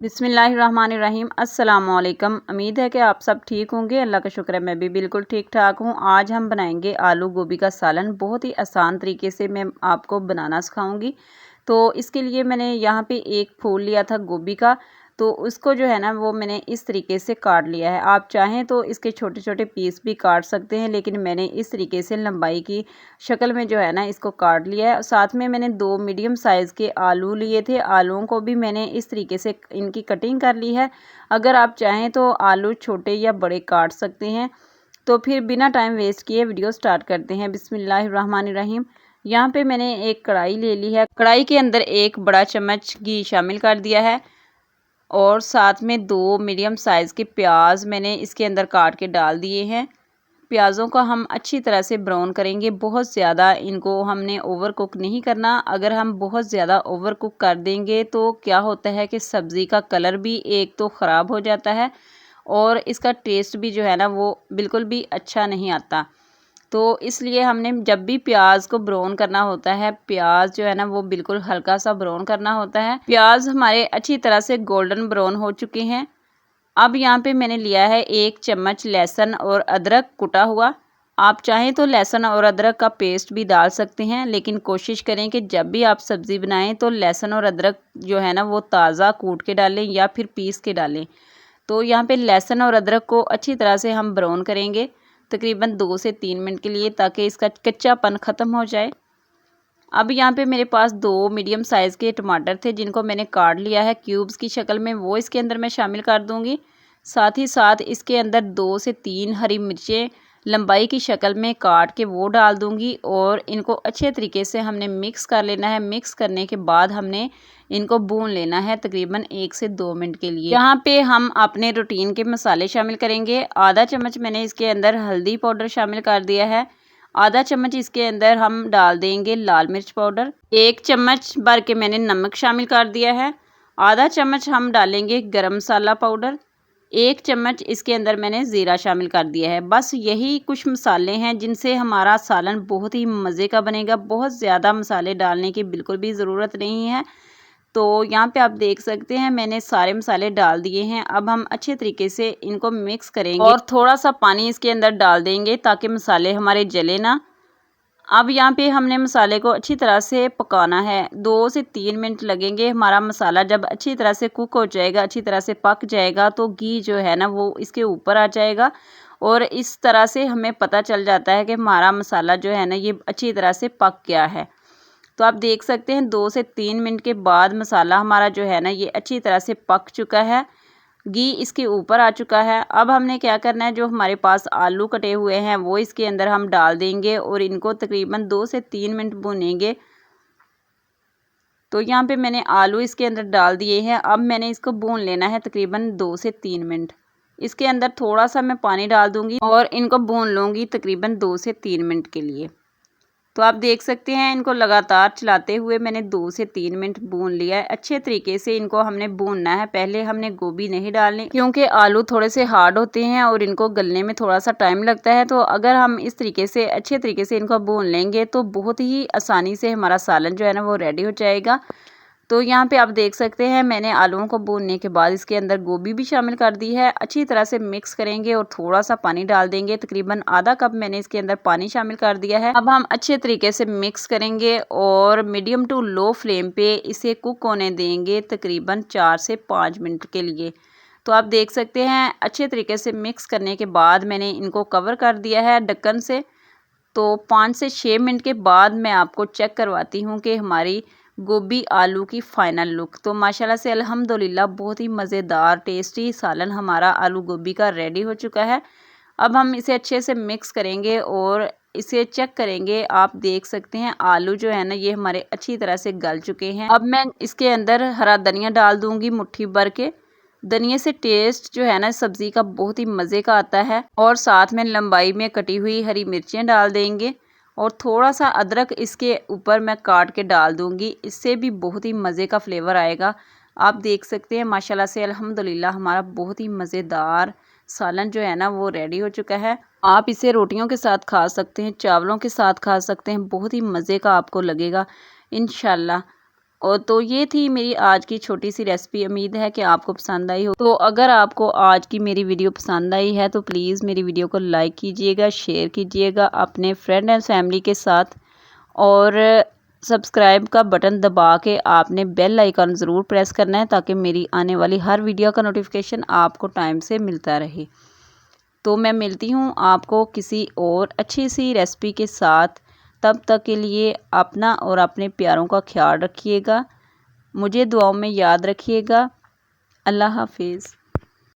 बिस्मिल्लाहिर्रहमानिर्रहीम। अस्सलामुअलैकुम। उम्मीद है कि आप सब ठीक होंगे। अल्लाह का शुक्र है मैं भी बिल्कुल ठीक ठाक हूँ। आज हम बनाएंगे आलू गोभी का सालन। बहुत ही आसान तरीके से मैं आपको बनाना सिखाऊंगी। तो इसके लिए मैंने यहाँ पे एक फूल लिया था गोभी का, तो उसको जो है ना वो मैंने इस तरीके से काट लिया है। आप चाहें तो इसके छोटे छोटे पीस भी काट सकते हैं, लेकिन मैंने इस तरीके से लंबाई की शक्ल में जो है ना इसको काट लिया है। साथ में मैंने 2 मीडियम साइज़ के आलू लिए थे। आलूओं को भी मैंने इस तरीके से इनकी कटिंग कर ली है। अगर आप चाहें तो आलू छोटे या बड़े काट सकते हैं। तो फिर बिना टाइम वेस्ट किए वीडियो स्टार्ट करते हैं। बिस्मिल्लाहिर्रहमानिर्रहीम। यहाँ पे मैंने एक कढ़ाई ले ली है। कढ़ाई के अंदर एक बड़ा चम्मच घी शामिल कर दिया है और साथ में 2 मीडियम साइज़ के प्याज मैंने इसके अंदर काट के डाल दिए हैं। प्याज़ों का हम अच्छी तरह से ब्राउन करेंगे। बहुत ज़्यादा इनको हमने ओवर कुक नहीं करना। अगर हम बहुत ज़्यादा ओवर कुक कर देंगे तो क्या होता है कि सब्ज़ी का कलर भी एक तो ख़राब हो जाता है और इसका टेस्ट भी जो है ना वो बिल्कुल भी अच्छा नहीं आता। तो इसलिए हमने जब भी प्याज को ब्राउन करना होता है, प्याज जो है ना वो बिल्कुल हल्का सा ब्राउन करना होता है। प्याज हमारे अच्छी तरह से गोल्डन ब्राउन हो चुके हैं। अब यहाँ पे मैंने लिया है 1 चम्मच लहसुन और अदरक कुटा हुआ। आप चाहें तो लहसुन और अदरक का पेस्ट भी डाल सकते हैं, लेकिन कोशिश करें कि जब भी आप सब्ज़ी बनाएं तो लहसुन और अदरक जो है ना वो ताज़ा कूट के डालें या फिर पीस के डालें। तो यहाँ पे लहसुन और अदरक को अच्छी तरह से हम ब्राउन करेंगे तकरीबन 2 से 3 मिनट के लिए, ताकि इसका कच्चापन ख़त्म हो जाए। अब यहाँ पे मेरे पास 2 मीडियम साइज़ के टमाटर थे जिनको मैंने काट लिया है क्यूब्स की शक्ल में, वो इसके अंदर मैं शामिल कर दूँगी। साथ ही साथ इसके अंदर 2 से 3 हरी मिर्चें लंबाई की शक्ल में काट के वो डाल दूँगी और इनको अच्छे तरीके से हमने मिक्स कर लेना है। मिक्स करने के बाद हमने इनको भून लेना है तकरीबन 1 से 2 मिनट के लिए। यहाँ पे हम अपने रूटीन के मसाले शामिल करेंगे। आधा चम्मच मैंने इसके अंदर हल्दी पाउडर शामिल कर दिया है। आधा चम्मच इसके अंदर हम डाल देंगे लाल मिर्च पाउडर। 1 चम्मच भर के मैंने नमक शामिल कर दिया है। आधा चम्मच हम डालेंगे गरम मसाला पाउडर। 1 चम्मच इसके अंदर मैंने ज़ीरा शामिल कर दिया है। बस यही कुछ मसाले हैं जिनसे हमारा सालन बहुत ही मज़े का बनेगा। बहुत ज़्यादा मसाले डालने की बिल्कुल भी ज़रूरत नहीं है। तो यहाँ पे आप देख सकते हैं मैंने सारे मसाले डाल दिए हैं। अब हम अच्छे तरीके से इनको मिक्स करेंगे और थोड़ा सा पानी इसके अंदर डाल देंगे ताकि मसाले हमारे जले ना। अब यहाँ पे हमने मसाले को अच्छी तरह से पकाना है। 2 से 3 मिनट लगेंगे। हमारा मसाला जब अच्छी तरह से कुक हो जाएगा, अच्छी तरह से पक जाएगा, तो घी जो है ना वो इसके ऊपर आ जाएगा और इस तरह से हमें पता चल जाता है कि हमारा मसाला जो है ना ये अच्छी तरह से पक गया है। तो आप देख सकते हैं 2 से 3 मिनट के बाद मसाला हमारा जो है ना ये अच्छी तरह से पक चुका है, घी इसके ऊपर आ चुका है। अब हमने क्या करना है, जो हमारे पास आलू कटे हुए हैं वो इसके अंदर हम डाल देंगे और इनको तकरीबन 2 से 3 मिनट भूनेंगे। तो यहाँ पे मैंने आलू इसके अंदर डाल दिए हैं। अब मैंने इसको भून लेना है तकरीबन 2 से 3 मिनट। इसके अंदर थोड़ा सा मैं पानी डाल दूँगी और इनको भून लूँगी तकरीबन 2 से 3 मिनट के लिए। तो आप देख सकते हैं इनको लगातार चलाते हुए मैंने 2 से 3 मिनट भून लिया है। अच्छे तरीके से इनको हमने भूनना है। पहले हमने गोभी नहीं डालनी क्योंकि आलू थोड़े से हार्ड होते हैं और इनको गलने में थोड़ा सा टाइम लगता है। तो अगर हम इस तरीके से अच्छे तरीके से इनको भून लेंगे तो बहुत ही आसानी से हमारा सालन जो है ना वो रेडी हो जाएगा। तो यहाँ पे आप देख सकते हैं मैंने आलूओं को भूनने के बाद इसके अंदर गोभी भी शामिल कर दी है। अच्छी तरह से मिक्स करेंगे और थोड़ा सा पानी डाल देंगे। तकरीबन आधा कप मैंने इसके अंदर पानी शामिल कर दिया है। अब हम अच्छे तरीके से मिक्स करेंगे और मीडियम टू लो फ्लेम पे इसे कुक होने देंगे तकरीबन 4 से 5 मिनट के लिए। तो आप देख सकते हैं अच्छे तरीके से मिक्स करने के बाद मैंने इनको कवर कर दिया है ढक्कन से। तो 5 से 6 मिनट के बाद मैं आपको चेक करवाती हूँ कि हमारी गोभी आलू की फ़ाइनल लुक। तो माशाल्लाह से अल्हम्दुलिल्लाह बहुत ही मज़ेदार टेस्टी सालन हमारा आलू गोभी का रेडी हो चुका है। अब हम इसे अच्छे से मिक्स करेंगे और इसे चेक करेंगे। आप देख सकते हैं आलू जो है ना ये हमारे अच्छी तरह से गल चुके हैं। अब मैं इसके अंदर हरा धनिया डाल दूँगी मुट्ठी भर के। धनिया से टेस्ट जो है ना सब्ज़ी का बहुत ही मज़े का आता है और साथ में लंबाई में कटी हुई हरी मिर्चें डाल देंगे और थोड़ा सा अदरक इसके ऊपर मैं काट के डाल दूंगी। इससे भी बहुत ही मज़े का फ्लेवर आएगा। आप देख सकते हैं माशाल्लाह से अल्हम्दुलिल्लाह हमारा बहुत ही मज़ेदार सालन जो है ना वो रेडी हो चुका है। आप इसे रोटियों के साथ खा सकते हैं, चावलों के साथ खा सकते हैं। बहुत ही मज़े का आपको लगेगा इंशाल्लाह। और तो ये थी मेरी आज की छोटी सी रेसिपी। उम्मीद है कि आपको पसंद आई हो। तो अगर आपको आज की मेरी वीडियो पसंद आई है तो प्लीज़ मेरी वीडियो को लाइक कीजिएगा, शेयर कीजिएगा अपने फ्रेंड एंड फैमिली के साथ, और सब्सक्राइब का बटन दबा के आपने बेल आइकन ज़रूर प्रेस करना है ताकि मेरी आने वाली हर वीडियो का नोटिफिकेशन आपको टाइम से मिलता रहे। तो मैं मिलती हूँ आपको किसी और अच्छी सी रेसिपी के साथ। तब तक के लिए अपना और अपने प्यारों का ख्याल रखिएगा। मुझे दुआओं में याद रखिएगा। अल्लाह हाफिज़।